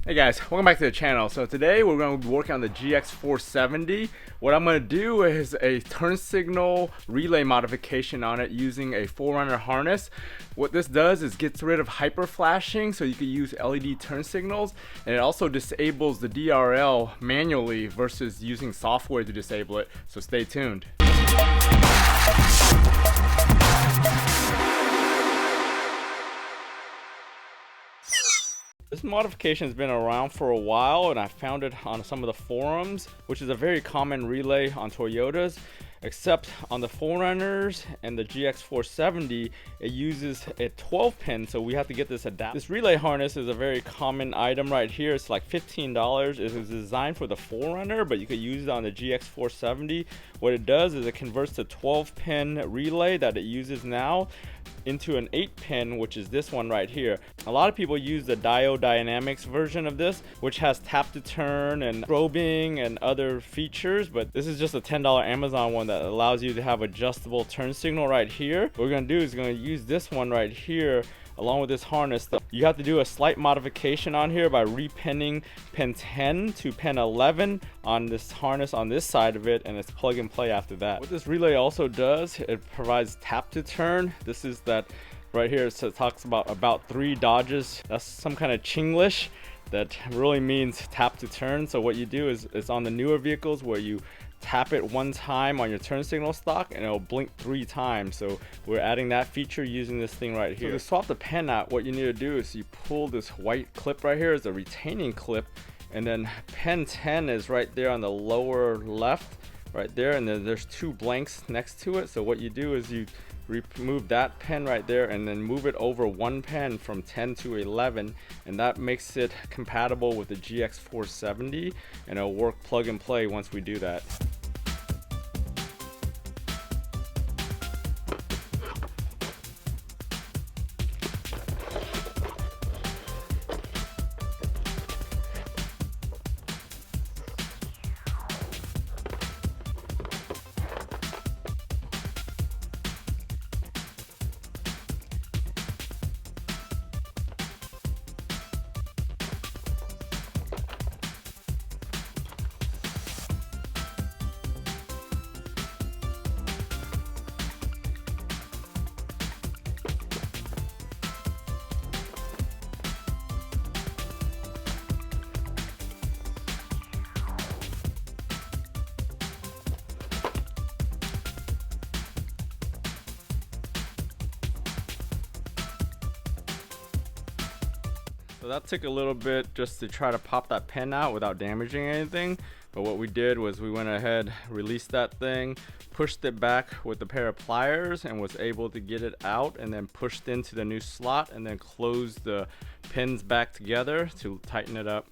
Hey guys, welcome back to the channel. So today we're going to be working on the GX470. What I'm going to do is a turn signal relay modification on it using a 4Runner harness. What this does is gets rid of hyper flashing so you can use LED turn signals, and it also disables the DRL manually versus using software to disable it. So stay tuned. This modification has been around for a while, and I found it on some of the forums, which is a very common relay on Toyotas, except on the 4Runners and the GX470 it uses a 12 pin, so we have to get this adapted. This relay harness is a very common item right here. It's like $15. It was designed for the 4Runner, but you could use it on the GX470. What it does is it converts the 12 pin relay that it uses now into an 8 pin, which is this one right here. A lot of people use the Diode Dynamics version of this, which has tap to turn and strobing and other features, but this is just a $10 Amazon one that allows you to have adjustable turn signal right here. What we're going to do is going to use this one right here along with this harness. You have to do a slight modification on here by repinning pin 10 to pin 11 on this harness on this side of it, and it's plug and play after that. What this relay also does, it provides tap to turn. This is that right here. So it talks about 3 dodges. That's some kind of Chinglish that really means tap to turn. So what you do is it's on the newer vehicles where you tap it one time on your turn signal stock and it'll blink 3 times. So we're adding that feature using this thing right here. So to swap the pin out, what you need to do is you pull this white clip right here. It's a retaining clip, and then pin 10 is right there on the lower left right there, and then there's 2 blanks next to it. So what you do is you remove that pin right there and then move it over 1 pin from 10 to 11, and that makes it compatible with the GX470, and it'll work plug and play once we do that. So that took a little bit just to try to pop that pin out without damaging anything. But what we did was we went ahead, released that thing, pushed it back with a pair of pliers, and was able to get it out, and then pushed into the new slot, and then closed the pins back together to tighten it up.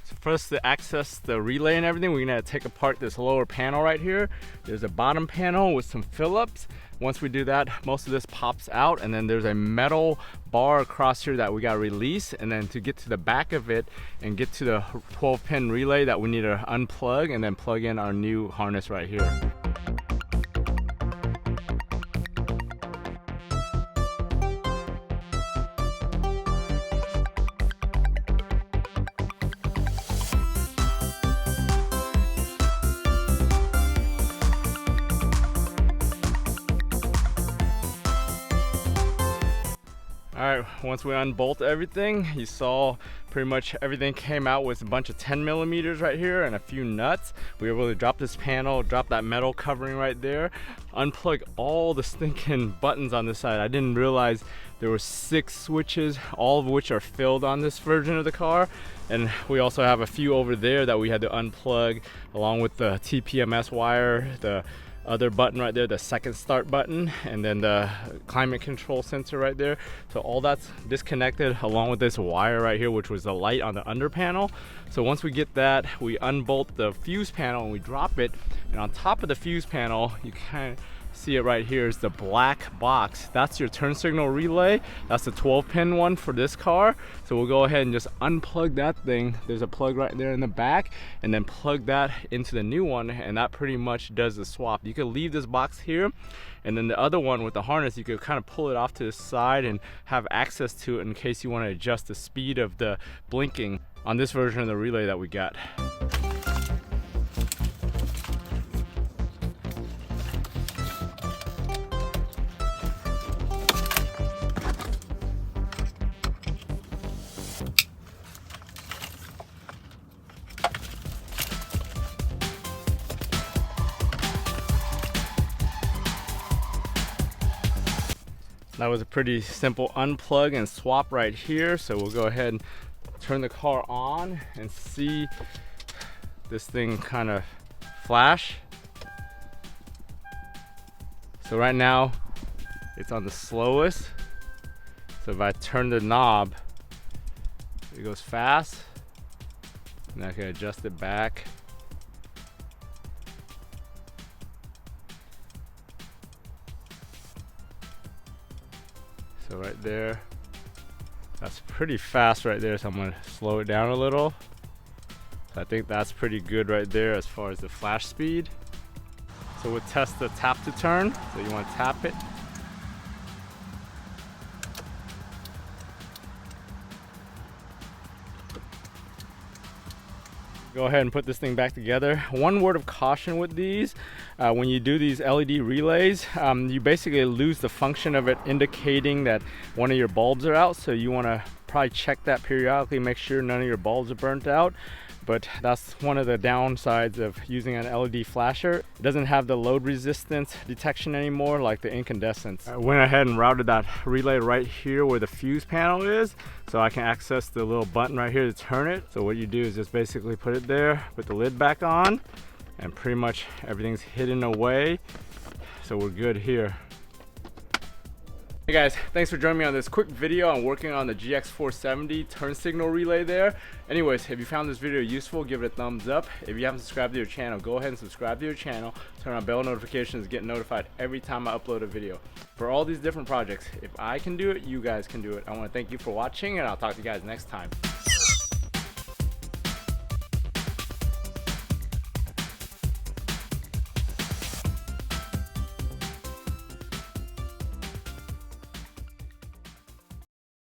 So for us to access the relay and everything, we're gonna take apart this lower panel right here. There's a bottom panel with some Phillips. Once we do that, most of this pops out, and then there's a metal bar across here that we got to release, and then to get to the back of it and get to the 12 pin relay that we need to unplug and then plug in our new harness right here. Alright, once we unbolt everything, you saw pretty much everything came out with a bunch of 10 millimeters right here and a few nuts. We were able to drop this panel, drop that metal covering right there, unplug all the stinking buttons on this side. I didn't realize there were 6 switches, all of which are filled on this version of the car. And we also have a few over there that we had to unplug, along with the TPMS wire, the other button right there, the second start button, and then the climate control sensor right there. So all that's disconnected along with this wire right here, which was the light on the under panel. So once we get that, we unbolt the fuse panel and we drop it, and on top of the fuse panel, you kind of see it right here, is the black box. That's your turn signal relay. That's the 12 pin one for this car. So we'll go ahead and just unplug that thing. There's a plug right there in the back, and then plug that into the new one, and that pretty much does the swap. You can leave this box here, and then the other one with the harness, you could kind of pull it off to the side and have access to it in case you want to adjust the speed of the blinking. on this version of the relay that we got. That was a pretty simple unplug and swap right here. So we'll go ahead and turn the car on and see this thing kind of flash. So right now it's on the slowest. So if I turn the knob, it goes fast. And I can adjust it back. So right there, that's pretty fast right there. So I'm gonna slow it down a little. So I think that's pretty good right there as far as the flash speed. So we'll test the tap to turn. So you wanna tap it. Go ahead and put this thing back together. One word of caution with these, when you do these LED relays, you basically lose the function of it indicating that one of your bulbs are out. So you want to probably check that periodically, make sure none of your bulbs are burnt out. But that's one of the downsides of using an LED flasher. It doesn't have the load resistance detection anymore like the incandescents. I went ahead and routed that relay right here where the fuse panel is, so I can access the little button right here to turn it. So what you do is just basically put it there, put the lid back on, and pretty much everything's hidden away. So we're good here. Hey guys, thanks for joining me on this quick video on working on the GX470 turn signal relay there. Anyways, if you found this video useful, give it a thumbs up. If you haven't subscribed to your channel, go ahead and subscribe to your channel. Turn on bell notifications, get notified every time I upload a video. For all these different projects, if I can do it, you guys can do it. I want to thank you for watching, and I'll talk to you guys next time.